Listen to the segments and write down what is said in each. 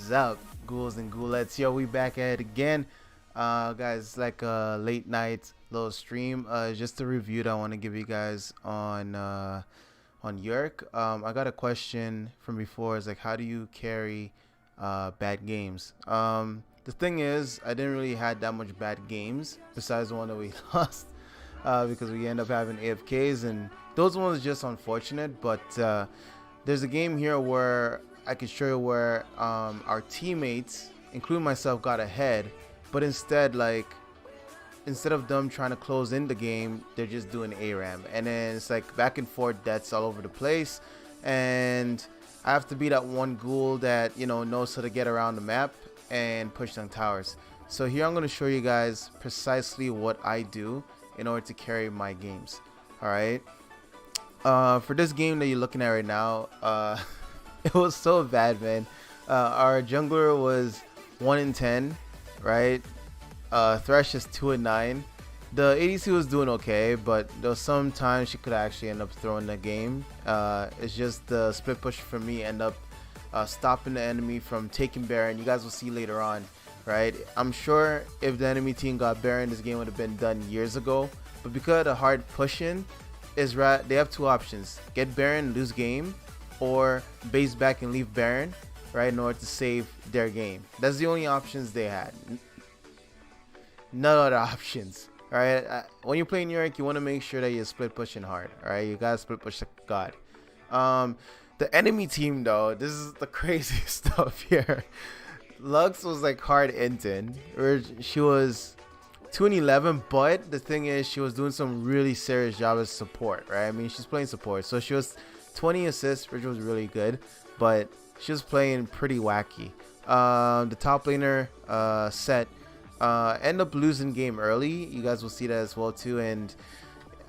is up, ghouls and ghoulettes? Yo, we back at it again. Guys, it's like a late night little stream. Just a review that I want to give you guys on Yorick. I got a question from before. It's like, how do you carry bad games? The thing is, I didn't really had that much bad games besides the one that we lost, because we end up having AFKs, and those ones are just unfortunate. But there's a game here where I can show you where our teammates, including myself, got ahead, but instead of them trying to close in the game, they're just doing ARAM, and then it's like back and forth deaths all over the place, and I have to be that one ghoul that knows how to get around the map and push down towers. So here I'm going to show you guys precisely what I do in order to carry my games. Alright, for this game that you're looking at right now, it was so bad, man. Our jungler was 1 in 10, right? Thresh is 2 in 9. The ADC was doing okay, but there was some times she could actually end up throwing the game. It's just the split push for me end up stopping the enemy from taking Baron. You guys will see later on, right? I'm sure if the enemy team got Baron, this game would have been done years ago. But because of the hard pushing, they have two options: get Baron, lose game, or base back and leave Baron, right, in order to save their game. That's the only options they had. No other options. All right, when you're playing Yorick, you want to make sure that you're split pushing hard. All right, you gotta split push like God. The enemy team, though, this is the crazy stuff here. Lux was like hard inting, where she was 2 and 11, but the thing is, she was doing some really serious job as support, right? I mean, she's playing support, so she was 20 assists, which was really good, but she was playing pretty wacky. The top laner, Set, end up losing game early. You guys will see that as well too, and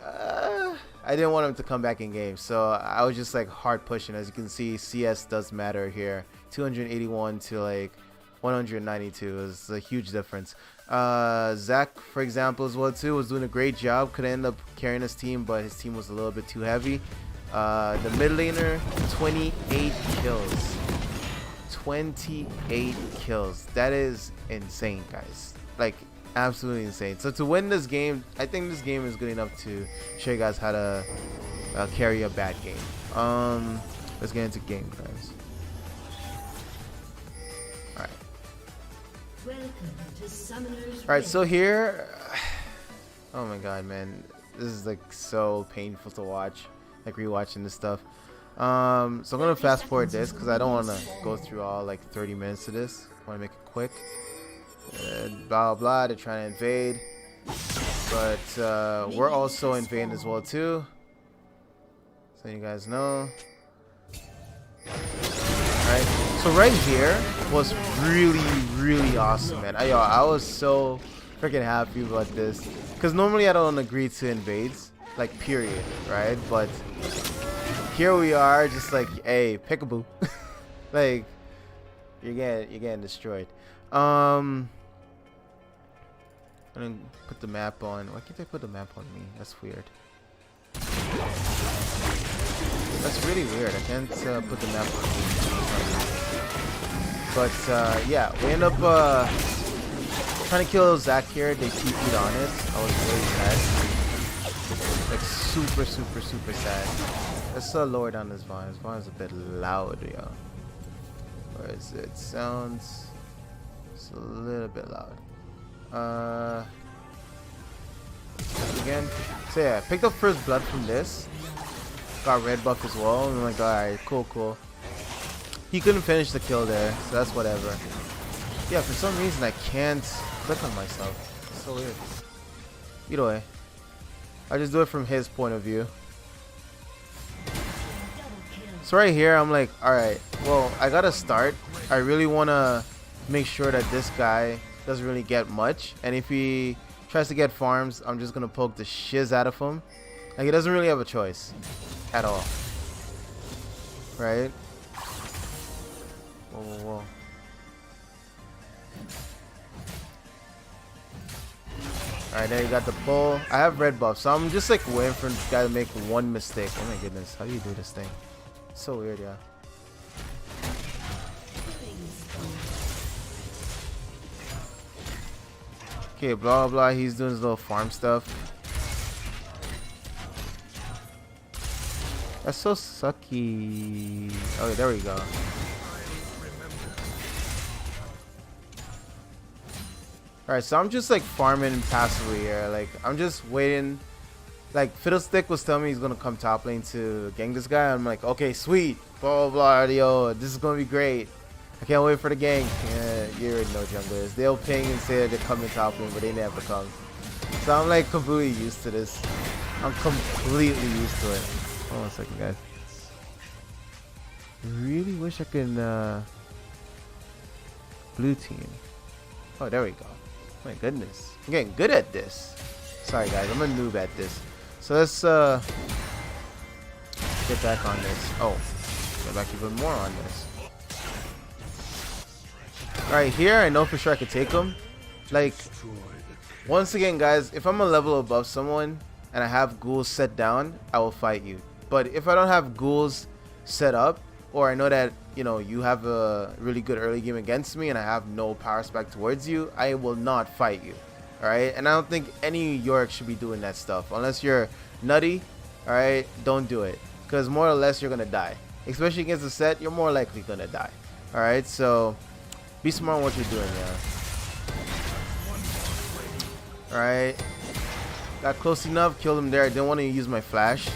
I didn't want him to come back in game, so I was just like hard pushing. As you can see, CS does matter here. 281 to like 192 is a huge difference. Zach, for example, as well too, was doing a great job. Could end up carrying his team, but his team was a little bit too heavy. The mid laner, 28 kills. 28 kills. That is insane, guys. Like, absolutely insane. So to win this game, I think this game is good enough to show you guys how to carry a bad game. Let's get into game, guys. Alright, so here, oh my god, man, this is like so painful to watch, like rewatching this stuff. So I'm gonna fast forward this because I don't want to go through all like 30 minutes of this. I want to make it quick. Blah blah, they're trying to invade, but we're also invading as well too, so you guys know. Alright, so right here was really awesome, man. I was so freaking happy about this, because normally I don't agree to invades, like, period, right? But here we are, just like, hey, peekaboo. Like, you're getting destroyed. I'm gonna put the map on. Why can't they put the map on me? That's weird. That's really weird. I can't put the map on me. But yeah, we end up trying to kill Zach here. They TP'd on it. I was really sad. Like super sad. Let's lower down this volume. This volume's a bit loud, yo. Where is it? Sounds. It's a little bit loud. Again. So yeah, picked up first blood from this. Got red buff as well. And I'm like, alright, cool. He couldn't finish the kill there, so that's whatever. Yeah, for some reason I can't click on myself. It's so weird. Either way, I just do it from his point of view. So right here, I'm like, alright, well, I gotta start. I really wanna make sure that this guy doesn't really get much, and if he tries to get farms, I'm just gonna poke the shiz out of him. Like, he doesn't really have a choice at all, right? Whoa. Alright, there you got the pull. I have red buff, so I'm just like waiting for this guy to make one mistake. Oh my goodness, how do you do this thing? It's so weird, yeah. Okay, blah blah. He's doing his little farm stuff. That's so sucky. Oh, there we go. Alright, so I'm just like farming passively here. Like, I'm just waiting. Like, Fiddlestick was telling me he's gonna come top lane to gang this guy. I'm like, okay, sweet. Blah blah blah. Yo, this is gonna be great. I can't wait for the gang. Yeah, you already know junglers. They'll ping and say that they're coming top lane, but they never come. So I'm like completely used to this. I'm completely used to it. Hold on a second, guys. Really wish I could blue team. Oh, there we go. My goodness, I'm getting good at this. Sorry guys, I'm a noob at this. So let's get back on this. Oh, get back even more on this. Alright, here I know for sure I could take him. Like, once again guys, if I'm a level above someone and I have ghouls set down, I will fight you. But if I don't have ghouls set up, or I know that, you know, you have a really good early game against me and I have no power spec towards you, I will not fight you. Alright, and I don't think any Yorick should be doing that stuff unless you're nutty. Alright, don't do it, because more or less you're gonna die, especially against the set. You're more likely gonna die. Alright, so be smart on what you're doing. Yeah. Alright, got close enough, killed him there. I didn't want to use my flash.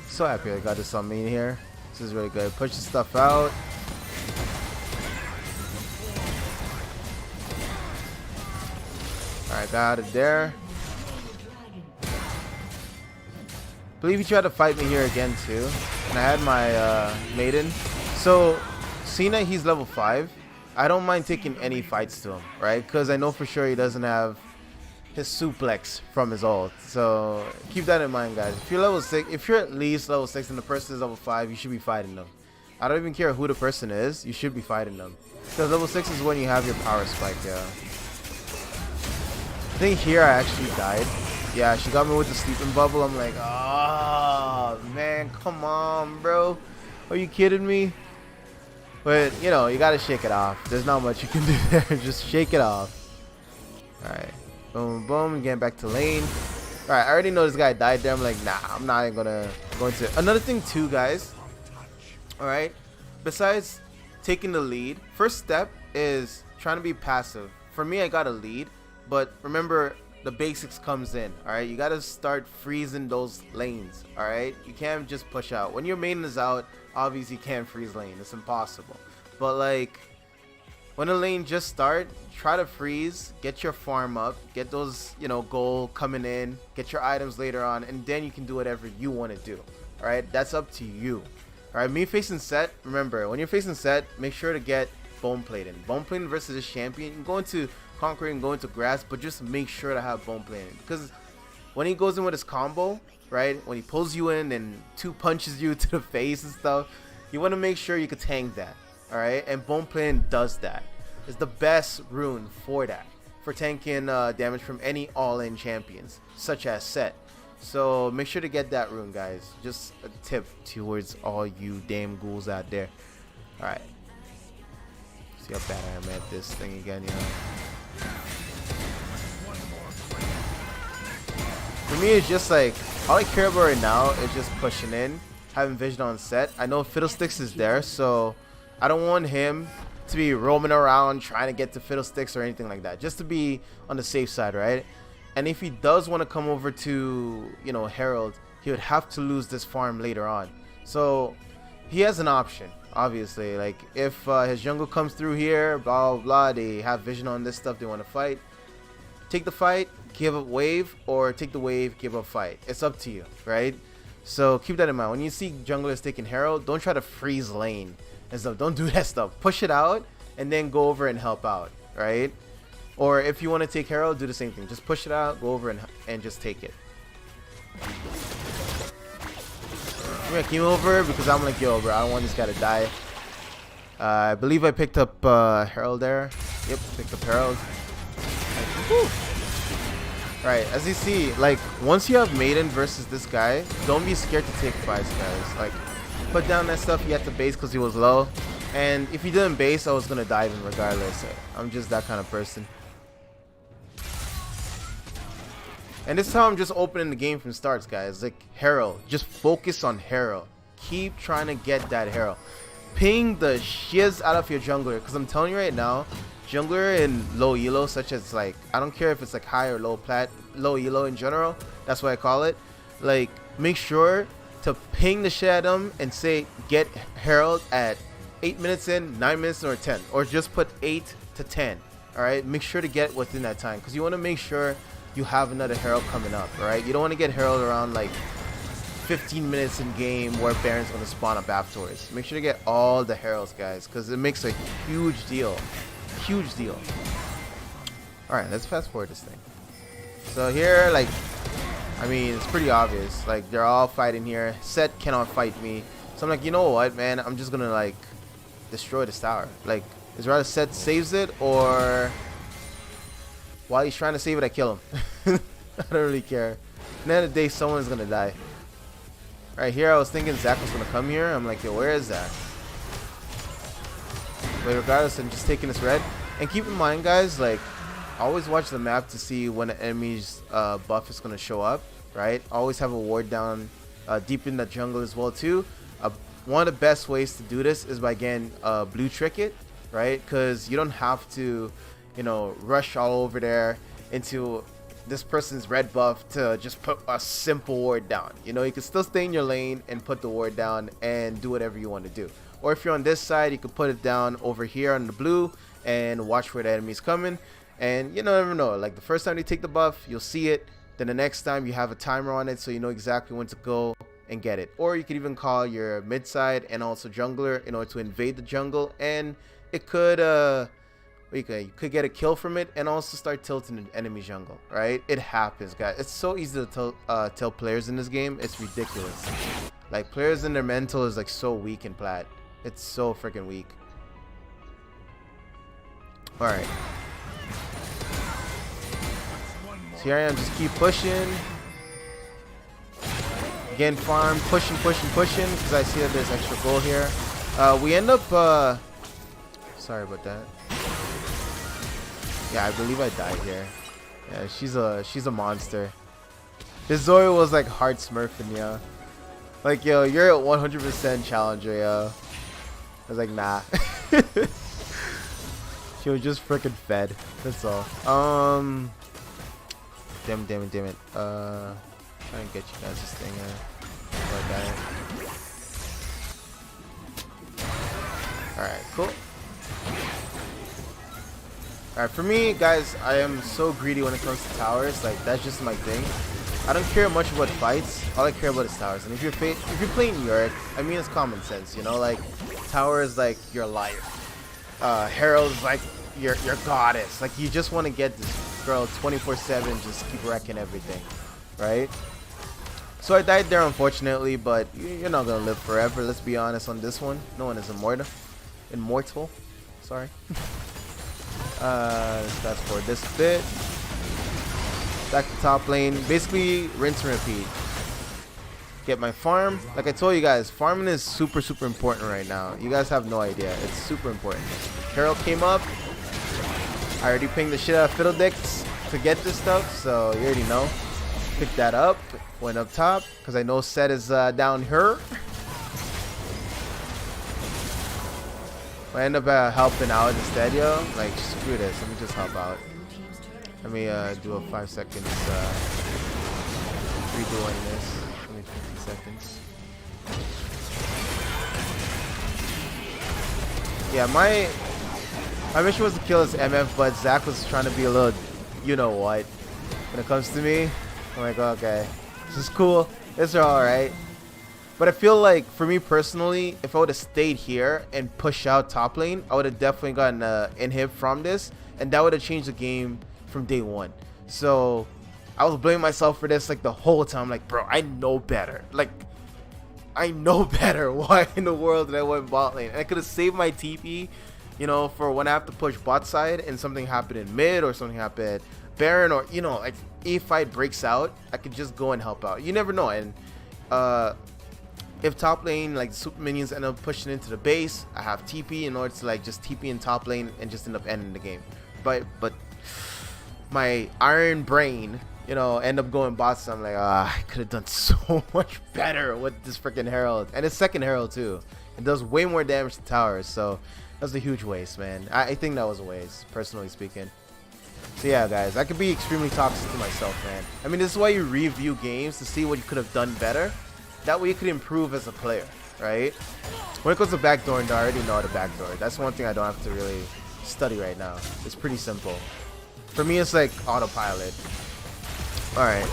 So happy I got this on me here. This is really good. Push the stuff out. Alright, got it there. Believe he tried to fight me here again too. And I had my maiden. So seeing that he's level 5, I don't mind taking any fights to him, right? Because I know for sure he doesn't have his suplex from his ult. So keep that in mind, guys. If you're level 6, if you're at least level 6 and the person is level 5, you should be fighting them. I don't even care who the person is, you should be fighting them. Because level 6 is when you have your power spike. Yeah. I think here I actually died. Yeah, she got me with the sleeping bubble. I'm like, oh man, come on, bro. Are you kidding me? But you know, you gotta shake it off. There's not much you can do there. Just shake it off. Alright. Boom, boom. Getting back to lane. Alright, I already know this guy died there. I'm like, nah, I'm not even gonna go into it. Another thing too, guys. Alright. Besides taking the lead, first step is trying to be passive. For me, I got a lead. But remember, the basics comes in. Alright. You gotta start freezing those lanes. Alright. You can't just push out. When your main is out, obviously you can't freeze lane. It's impossible. But like, when a lane just start, try to freeze, get your farm up, get those, you know, goal coming in, get your items later on, and then you can do whatever you want to do. Alright, that's up to you. Alright, me facing set, remember, when you're facing set, make sure to get bone plating. Bone plating versus this champion, you can go into concrete and go into grass, but just make sure to have bone plating. Because when he goes in with his combo, right, when he pulls you in and 2 punches you to the face and stuff, you want to make sure you can tank that. Alright, and bone plating does that. It's the best rune for that, for tanking damage from any all-in champions such as Set. So make sure to get that rune, guys. Just a tip towards all you damn ghouls out there. Alright, see how bad I am at this thing again, you know. For me, it's just like, all I care about right now is just pushing in, having vision on Set. I know Fiddlesticks is there, so I don't want him to be roaming around trying to get to Fiddlesticks or anything like that, just to be on the safe side, right? And if he does want to come over to, you know, Herald, he would have to lose this farm later on. So he has an option, obviously. Like, if his jungle comes through here, blah blah blah, they have vision on this stuff, they want to fight, take the fight, give up wave, or take the wave, give up fight. It's up to you, right? So keep that in mind. When you see junglers taking Herald, don't try to freeze lane and stuff. Don't do that stuff. Push it out and then go over and help out, right? Or if you want to take Herald, do the same thing. Just push it out, go over and just take it. I'm gonna keep over because I'm like, yo, bro, I don't want this guy to die. I believe I picked up Herald there. Yep, picked up Herald. Right, as you see, like, once you have Maiden versus this guy, don't be scared to take fights, guys. Like, put down that stuff. He had to base because he was low, and if he didn't base, I was gonna dive him regardless. I'm just that kind of person. And this time I'm just opening the game from starts, guys. Like Herald, just focus on Herald. Keep trying to get that Herald. Ping the shiz out of your jungler, because I'm telling you right now, jungler in low elo, such as like, I don't care if it's like high or low elo in general, that's what I call it. Like, make sure to ping the shit at them and say get Herald at 8 minutes in, 9 minutes in, or 10, or just put 8 to 10. All right, make sure to get within that time, because you want to make sure you have another Herald coming up. All right, you don't want to get Herald around like 15 minutes in game where Baron's going to spawn up afterwards. Make sure to get all the Heralds, guys, because it makes a huge deal. Huge deal. Alright, let's fast forward this thing. So here, like, I mean, it's pretty obvious. Like, they're all fighting here. Set cannot fight me. So I'm like, you know what, man? I'm just going to, like, destroy this tower. Like, it's rather Set saves it, or while he's trying to save it, I kill him. I don't really care. At the end of the day, someone's going to die. Right here, I was thinking Zach was going to come here. I'm like, yo, where is Zach? But regardless, I'm just taking this red. And keep in mind, guys, like, always watch the map to see when the enemy's buff is going to show up, right? Always have a ward down deep in the jungle as well, too. One of the best ways to do this is by getting blue trick it, right? Because you don't have to, you know, rush all over there into this person's red buff to just put a simple ward down. You know, you can still stay in your lane and put the ward down and do whatever you want to do. Or if you're on this side, you can put it down over here on the blue and watch where the enemy's coming. And you never know, like the first time you take the buff, you'll see it. Then the next time you have a timer on it, so you know exactly when to go and get it. Or you could even call your mid side and also jungler in order to invade the jungle, and it could you could get a kill from it and also start tilting the enemy jungle, right? It happens, guys. It's so easy to tell players in this game. It's ridiculous. Like, players in their mental is like so weak in plat. It's so freaking weak. All right. So here I am, just keep pushing. Again, farm, pushing, because I see that there's extra gold here. We end up, sorry about that. Yeah, I believe I died here. Yeah, she's a monster. This Zoe was like hard smurfing, yo. Like, yo, you're at 100% challenger, yo. I was like, nah. She was just freaking fed. That's all. Damn it. Trying to get you guys this thing Alright, cool. Alright, for me, guys, I am so greedy when it comes to towers. Like, that's just my thing. I don't care much about fights. All I care about is towers. And if you're playing Yorick, I mean, it's common sense, you know? Like, tower is like your life. Herald is like your goddess. Like, you just want to get this girl 24/7, just keep wrecking everything, right? So I died there, unfortunately, but you're not gonna live forever. Let's be honest on this one. No one is immortal. Sorry. Let's fast forward this bit. Back to top lane. Basically, rinse and repeat. Get my farm. Like I told you guys, farming is super important right now. You guys have no idea. It's super important. Carol came up. I already pinged the shit out of Fiddledicks to get this stuff, so you already know. Picked that up. Went up top because I know Set is down here. I end up helping out instead, yo. Like, screw this. Let me just help out. Let me do a 5 seconds redoing this. Let me 50 seconds. Yeah, my mission was to kill this MF, but Zach was trying to be a little, you know what, when it comes to me. I'm like, okay, this is cool. It's alright. But I feel like, for me personally, if I would have stayed here and pushed out top lane, I would have definitely gotten an inhib from this, and that would have changed the game from day one. So I was blaming myself for this like the whole time. Like, bro, I know better. Like, I know better. Why in the world did I went bot lane? And I could have saved my TP, you know, for when I have to push bot side and something happened in mid or something happened Baron, or, you know, like if fight breaks out, I could just go and help out. You never know. And if top lane, like, super minions end up pushing into the base, I have TP in order to like just TP in top lane and just end up ending the game. But my iron brain, you know, end up going bots. I'm like, ah, I could have done so much better with this freaking Herald. And it's second Herald too. It does way more damage to towers. So that was a huge waste, man. I think that was a waste, personally speaking. So yeah, guys, I could be extremely toxic to myself, man. I mean, this is why you review games, to see what you could have done better. That way you could improve as a player, right? When it comes to backdooring, I already know how to backdoor. That's one thing I don't have to really study right now. It's pretty simple. For me, it's like autopilot. Alright.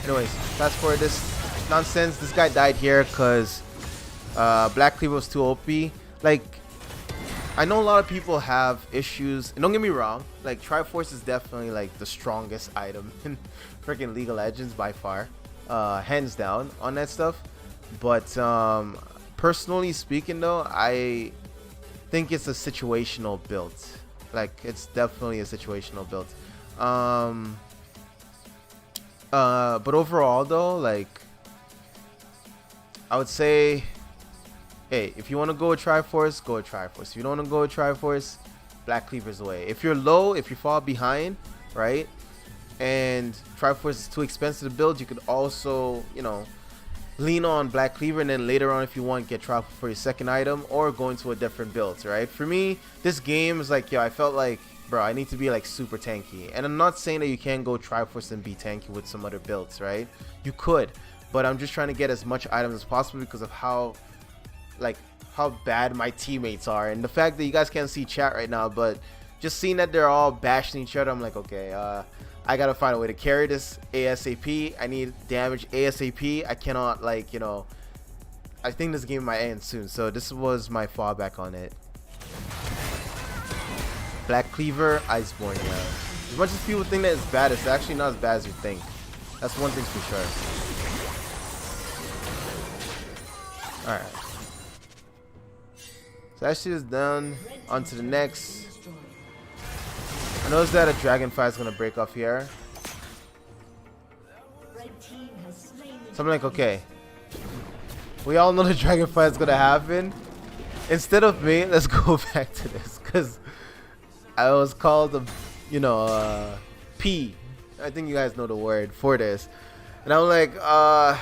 Anyways, fast forward this nonsense. This guy died here because Black Cleaver was too OP. Like, I know a lot of people have issues, and don't get me wrong, like Triforce is definitely like the strongest item in freaking League of Legends by far, hands down on that stuff. But personally speaking though, I think it's a situational build. Like, it's definitely a situational build. But overall though, like, I would say, hey, if you want to go with Triforce, go with Triforce. If you don't want to go with Triforce, Black Cleaver's the way. If you're low, if you fall behind, right, and Triforce is too expensive to build, you could also, you know, lean on Black Cleaver, and then later on, if you want, get Triforce for your second item, or go into a different build, right? For me, this game is like, yo, I felt like, bro, I need to be like super tanky. And I'm not saying that you can't go Triforce and be tanky with some other builds, right? You could, but I'm just trying to get as much items as possible because of how bad my teammates are, and the fact that you guys can't see chat right now, but just seeing that they're all bashing each other, I'm like, okay, I gotta find a way to carry this ASAP. I need damage ASAP. I cannot, like, you know, I think this game might end soon, so this was my fallback on it. Black Cleaver, Iceborne, yeah. As much as people think that it's bad, it's actually not as bad as you think. That's one thing for sure. Alright. So that shit is done. On to the next. I noticed that a Dragonfly is going to break off here. So I'm like, okay. We all know the Dragonfly is going to happen. Instead of me, let's go back to this. Because I was called, you know, P. I think you guys know the word for this. And I'm like, yeah,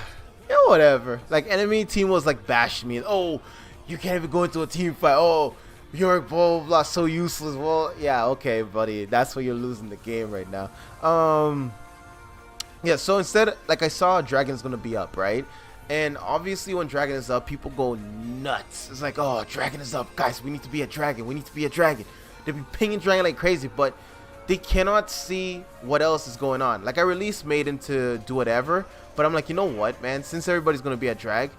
whatever. Like, enemy team was like bashing me. Oh, you can't even go into a team fight. Oh, Yorick, blah, blah, blah, so useless. Well, yeah, okay, buddy. That's why you're losing the game right now. Yeah, so instead, like, I saw Dragon's going to be up, right? And obviously when Dragon is up, people go nuts. It's like, oh, Dragon is up. Guys, we need to be a Dragon. We need to be a Dragon. They be pinging Dragon like crazy, but they cannot see what else is going on. Like, I released Maiden to do whatever, but I'm like, you know what, man? Since everybody's going to be a drag,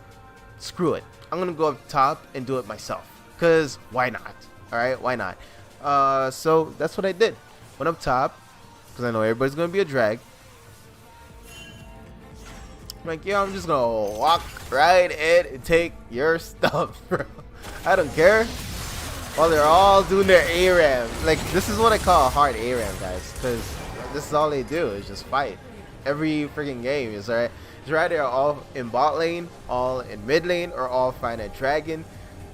screw it. I'm going to go up top and do it myself. Because why not? Alright, why not? So that's what I did. Went up top, because I know everybody's going to be a drag. I'm like, yeah, I'm just going to walk right in and take your stuff, bro. I don't care. While they're all doing their ARAM. Like, this is what I call a hard ARAM, guys. Because this is all they do, is just fight. Every freaking game is right. It's right there, all in bot lane, all in mid lane, or all fighting a Dragon.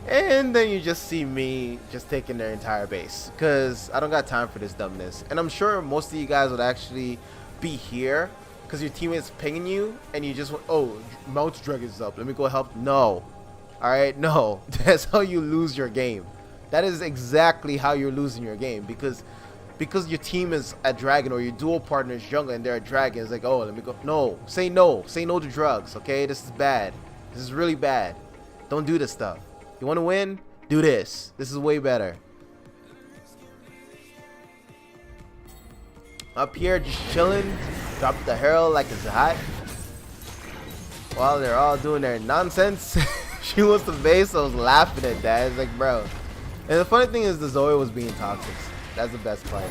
And then you just see me just taking their entire base. Because I don't got time for this dumbness. And I'm sure most of you guys would actually be here. Because your teammate's pinging you. And you just, oh, Mount Dragon's up. Let me go help. No. Alright, no. That's how you lose your game. That is exactly how you're losing your game. Because your team is a Dragon, or your dual partner is jungle and they're a Dragon. It's like, oh, let me go. No. Say no. Say no to drugs, okay? This is bad. This is really bad. Don't do this stuff. You want to win? Do this. This is way better. Up here, just chilling. Drop the Herald like it's hot. While they're all doing their nonsense. She wants the base, so I was laughing at that. It's like, bro. And the funny thing is, the Zoe was being toxic. That's the best part.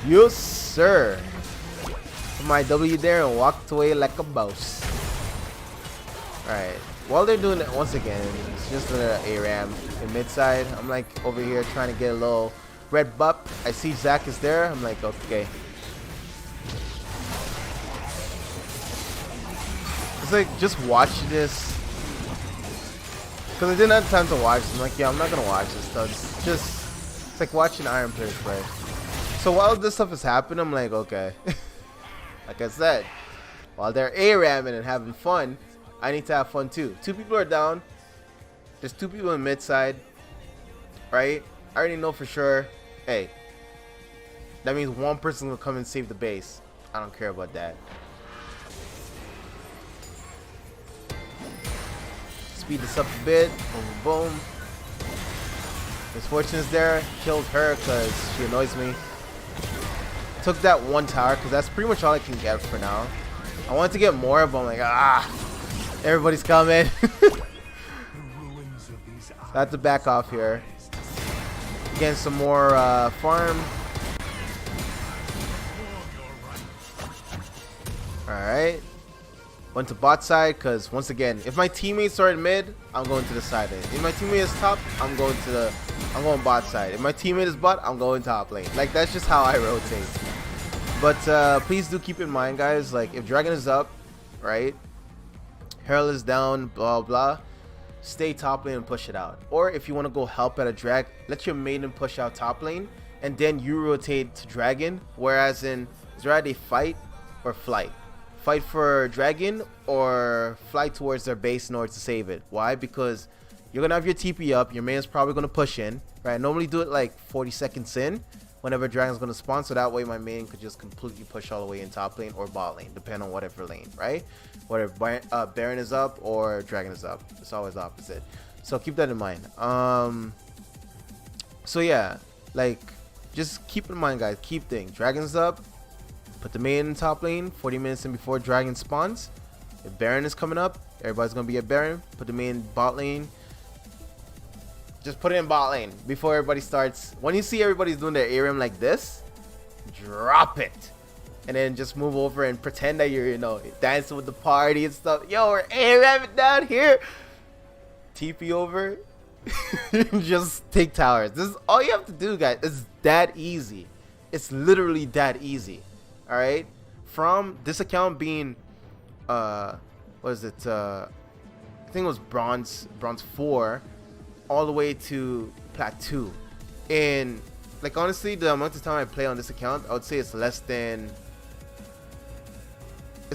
Yes, sir. Put my W there and walked away like a boss. Alright. While they're doing it once again, it's just an ARAM in mid side. I'm like over here trying to get a little red buff. I see Zach is there. I'm like, okay. It's like just watch this. Because I didn't have time to watch this. I'm like, yeah, I'm not going to watch this stuff. It's like watching Iron players play. So while this stuff is happening, I'm like, okay. Like I said, while they're A-ramming and having fun, I need to have fun too. 2 people are down. There's 2 people in mid side, right? I already know for sure. Hey, that means 1 person will come and save the base. I don't care about that. Speed this up a bit. Boom, boom. Misfortune is there. Killed her because she annoys me. Took that 1 tower because that's pretty much all I can get for now. I wanted to get more, but I'm like, everybody's coming. So I have to back off here. Getting some more farm. Alright. Went to bot side because once again, if my teammates are in mid, I'm going to the side lane. If my teammate is top, I'm going bot side. If my teammate is bot, I'm going top lane. Like, that's just how I rotate. But please do keep in mind, guys, like if Dragon is up, right? Herald is down, blah blah. Stay top lane and push it out. Or if you want to go help at a drag, let your maiden push out top lane, and then you rotate to Dragon. Whereas in Zerade, fight or flight. Fight for Dragon or fly towards their base in order to save it. Why? Because you're gonna have your TP up. Your main's probably gonna push in, right? Normally do it like 40 seconds in whenever Dragon's gonna spawn, so that way my main could just completely push all the way in top lane or bot lane, depending on whatever lane, right? Whether Baron is up or Dragon is up, it's always opposite. So keep that in mind. So yeah, like just keep in mind, guys. Keep things. Dragon's up. Put the main in top lane 40 minutes in before Dragon spawns. If Baron is coming up, everybody's gonna be at Baron. Put the main bot lane. Just put it in bot lane before everybody starts. When you see everybody's doing their ARM like this, drop it. And then just move over and pretend that you're, you know, dancing with the party and stuff. Yo, we're ARM down here. TP over. Just take towers. This is all you have to do, guys. It's that easy. It's literally that easy. Alright? From this account being what is it? I think it was bronze 4 all the way to plat 2. And like honestly, the amount of time I play on this account, I would say it's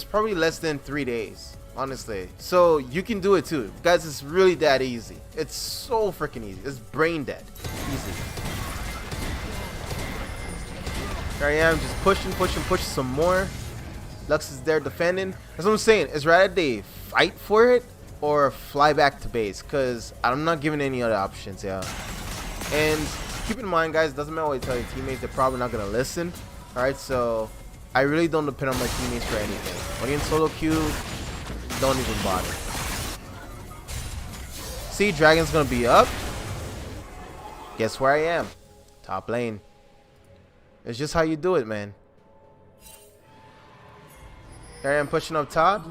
probably less than 3 days, honestly. So you can do it too, guys. It's really that easy. It's so freaking easy. It's brain dead easy. Here I am, just pushing some more. Lux is there defending. That's what I'm saying. It's rather they fight for it or fly back to base, because I'm not giving any other options. Yeah. And keep in mind, guys, doesn't matter what you tell your teammates, they're probably not gonna listen. Alright, so I really don't depend on my teammates for anything. When you're in solo queue, don't even bother. See, Dragon's gonna be up. Guess where I am? Top lane. It's just how you do it, man. Here I am pushing up top.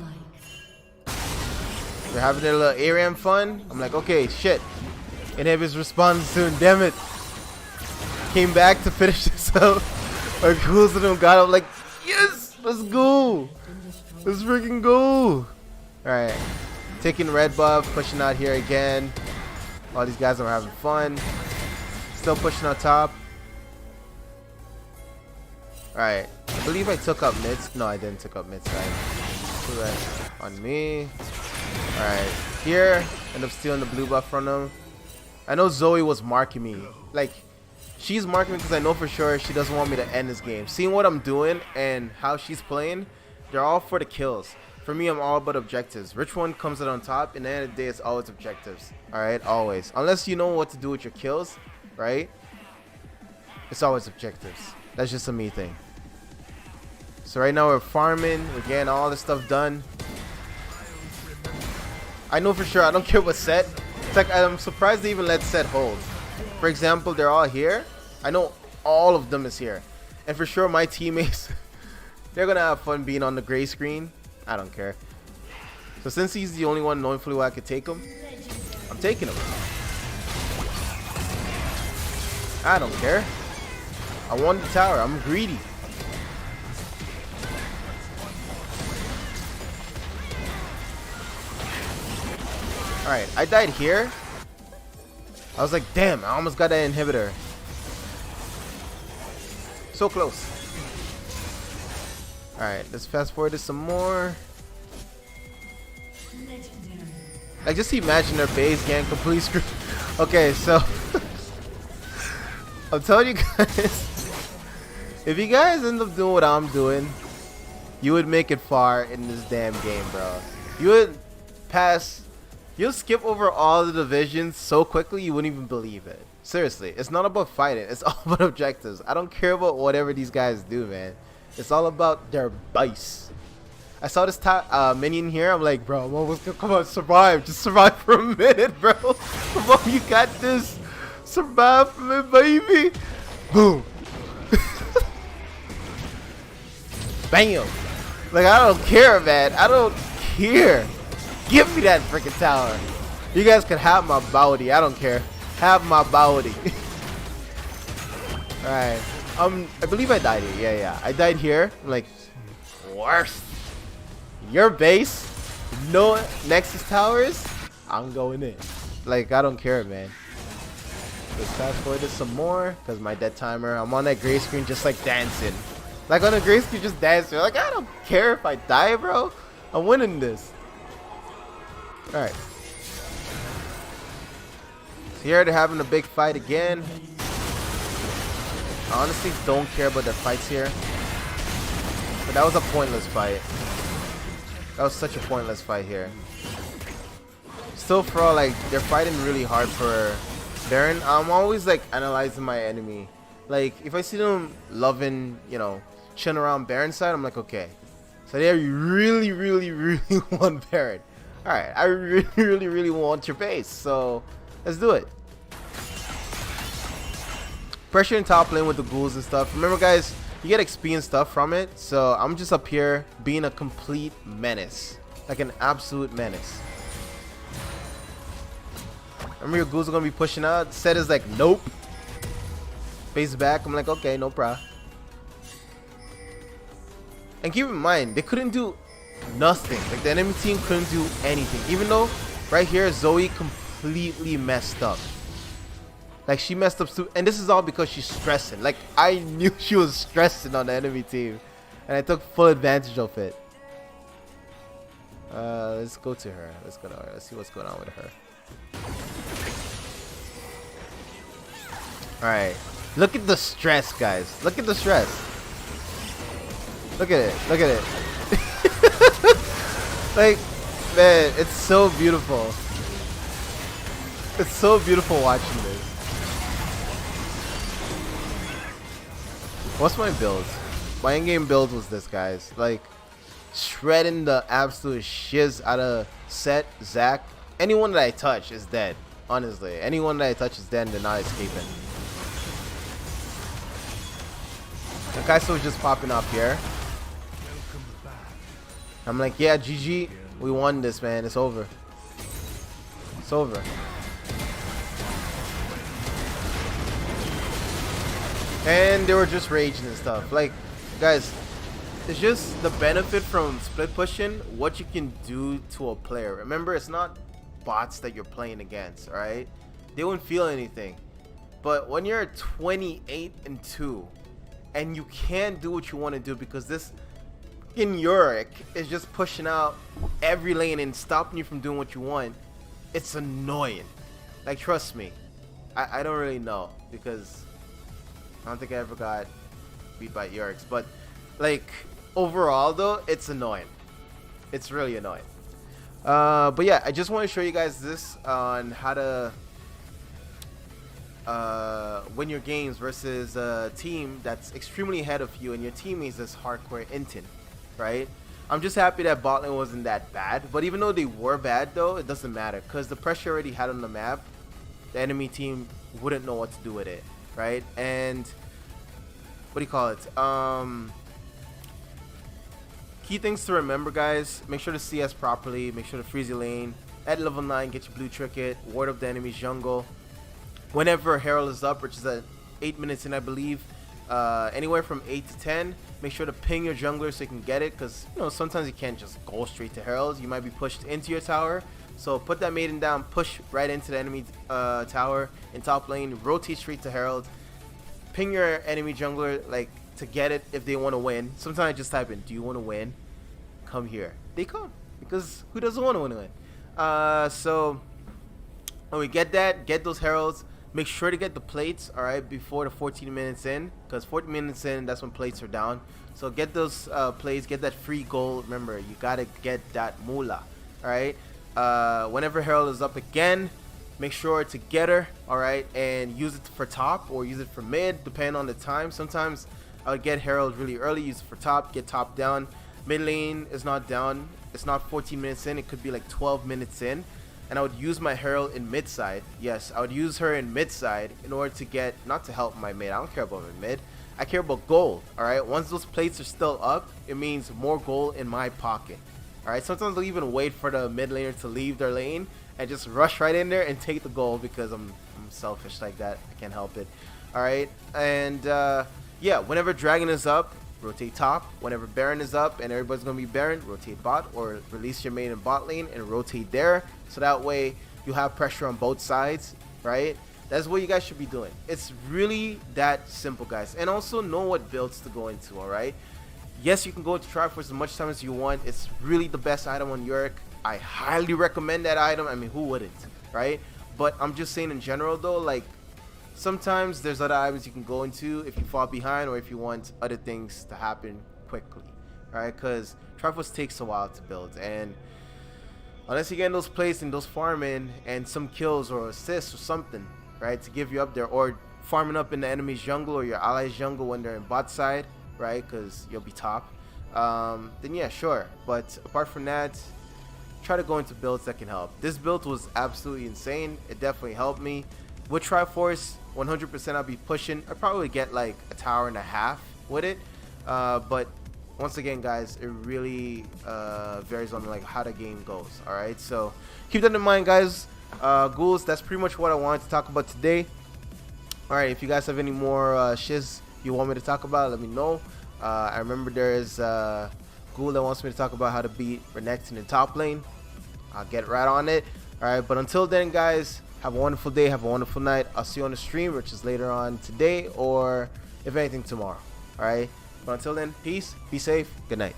They're having their little ARAM fun. I'm like, okay, shit. Inhibit's responding soon, damn it. Came back to finish this up. Our Ghouls and them got up like, yes, let's go. Let's freaking go. Alright. Taking red buff, pushing out here again. All these guys are having fun. Still pushing on top. Alright, I believe I took up mids. No, I didn't take up mid side. Put that on me. Alright, here, end up stealing the blue buff from them. I know Zoe was marking me. Like, she's marking me because I know for sure she doesn't want me to end this game. Seeing what I'm doing and how she's playing, they're all for the kills. For me, I'm all about objectives. Which one comes out on top? In the end of the day, it's always objectives. Alright, always. Unless you know what to do with your kills, right? It's always objectives. That's just a me thing. So right now we're farming. We're getting all this stuff done. I know for sure. I don't care what set. It's like I'm surprised they even let set hold. For example, they're all here. I know all of them is here. And for sure my teammates, they're going to have fun being on the gray screen. I don't care. So since he's the only one knowing fully well I could take him, I'm taking him. I don't care. I want the tower. I'm greedy. Alright, I died here. I was like, damn, I almost got that inhibitor. So close. Alright, let's fast forward to some more. Like, just imagine their base getting completely screwed. Okay, so I'm telling you guys, if you guys end up doing what I'm doing, you would make it far in this damn game, bro. You would pass, you'll skip over all the divisions so quickly you wouldn't even believe it. Seriously, it's not about fighting, it's all about objectives. I don't care about whatever these guys do, man. It's all about their base. I saw this minion here. I'm like, bro, I'm almost gonna come on, survive. Just survive for a minute, bro. Come on, you got this. Survive for me, baby. Boom. Bam. Like, I don't care, man. I don't care. Give me that freaking tower. You guys can have my bounty. I don't care. Have my bounty. Alright. I believe I died here. Yeah. I died here. I'm like, worst. Your base, no Nexus towers, I'm going in. Like, I don't care, man. Let's fast forward to some more, because my dead timer, I'm on that gray screen just like dancing. Like, on the gray screen just dancing. Like, I don't care if I die, bro. I'm winning this. Alright. So here they're having a big fight again. I honestly don't care about their fights here. But that was a pointless fight. That was such a pointless fight here. Still, for all, like, they're fighting really hard for Baron. I'm always like analyzing my enemy. Like, if I see them loving, you know, chilling around Baron side, I'm like, okay. So they really want Baron. Alright, I really want your base. So let's do it. Pressure in top lane with the ghouls and stuff. Remember, guys, you get XP and stuff from it. So I'm just up here being a complete menace. Like an absolute menace. Remember, your ghouls are going to be pushing out. Set is like, nope. Base back. I'm like, okay, no problem. And keep in mind, they couldn't do nothing. Like, the enemy team couldn't do anything. Even though, right here, Zoe completely messed up. Like, she messed up too. And this is all because she's stressing. Like, I knew she was stressing on the enemy team. And I took full advantage of it. Let's go to her. Let's go to her. Let's see what's going on with her. Alright. Look at the stress, guys. Look at the stress. Look at it. Look at it. Like, man, it's so beautiful. It's so beautiful watching this. What's my build? My in-game build was this, guys. Like, shredding the absolute shiz out of Set, Zac. Anyone that I touch is dead. Honestly, anyone that I touch is dead and they're not escaping. The Kai'Sa was just popping up here. I'm like, yeah, GG. We won this, man. It's over. It's over. And they were just raging and stuff. Like, guys, it's just the benefit from split pushing, what you can do to a player. Remember, it's not bots that you're playing against, alright? They won't feel anything. But when you're 28-2 and you can't do what you want to do because this in Yorick is just pushing out every lane and stopping you from doing what you want, it's annoying. Like, trust me, I don't really know, because I don't think I ever got beat by Yoricks, but like, overall though, it's annoying. It's really annoying. But yeah, I just want to show you guys this on how to win your games versus a team that's extremely ahead of you and your team is this hardcore intent, right? I'm just happy that bot lane wasn't that bad, but even though they were bad though, it doesn't matter because the pressure already had on the map. The enemy team wouldn't know what to do with it, right? And what do you call it? Key things to remember, guys: make sure to CS properly, make sure to freeze your lane, at level 9 get your blue trinket, ward up the enemy's jungle. Whenever Herald is up, which is at 8 minutes in, I believe, anywhere from 8 to 10, make sure to ping your jungler so you can get it, because you know sometimes you can't just go straight to Herald. You might be pushed into your tower, so put that maiden down, push right into the enemy tower in top lane, rotate straight to Herald, ping your enemy jungler like to get it if they want to win. Sometimes I just type in, do you want to win? Come here. They come, because who doesn't want to win? So when we get that, get those heralds. Make sure to get the plates, all right, before the 14 minutes in, because 14 minutes in, that's when plates are down. So get those plates, get that free gold. Remember, you gotta get that moolah, all right. Whenever herald is up again, make sure to get her, all right, and use it for top or use it for mid, depending on the time. Sometimes I would get herald really early, use it for top, get top down. Mid lane is not down. It's not 14 minutes in. It could be like 12 minutes in. And I would use my herald in mid side. Yes, I would use her in mid side in order to get, not to help my mid. I don't care about my mid. I care about gold, all right? Once those plates are still up, it means more gold in my pocket, all right? Sometimes I'll even wait for the mid laner to leave their lane and just rush right in there and take the gold because I'm selfish like that. I can't help it, all right? And yeah, whenever dragon is up, rotate top. Whenever Baron is up and everybody's gonna be Baron, rotate bot or release your main in bot lane and rotate there. So that way you have pressure on both sides, right? That's what you guys should be doing. It's really that simple, guys. And also know what builds to go into, all right? Yes, you can go into Triforce as much time as you want. It's really the best item on Yorick. I highly recommend that item. I mean, who wouldn't, right? But I'm just saying in general though, like, sometimes there's other items you can go into if you fall behind or if you want other things to happen quickly, right? Because Triforce takes a while to build, and unless you get in those plays and those farming and some kills or assists or something, right, to give you up there, or farming up in the enemy's jungle or your allies' jungle when they're in bot side, right, because you'll be top, then yeah, sure. But apart from that, try to go into builds that can help. This build was absolutely insane. It definitely helped me. With Triforce, 100% I'll be pushing. I probably get like a tower and a half with it, but once again, guys, it really varies on like how the game goes. All right, so keep that in mind, guys. Ghouls, that's pretty much what I wanted to talk about today. All right, if you guys have any more shiz you want me to talk about, let me know. I remember there is Ghoul that wants me to talk about how to beat Renekton in the top lane. I'll get right on it. All right, but until then, guys, have a wonderful day, have a wonderful night. I'll see you on the stream, which is later on today, or if anything, tomorrow. All right, but until then, peace, be safe, good night.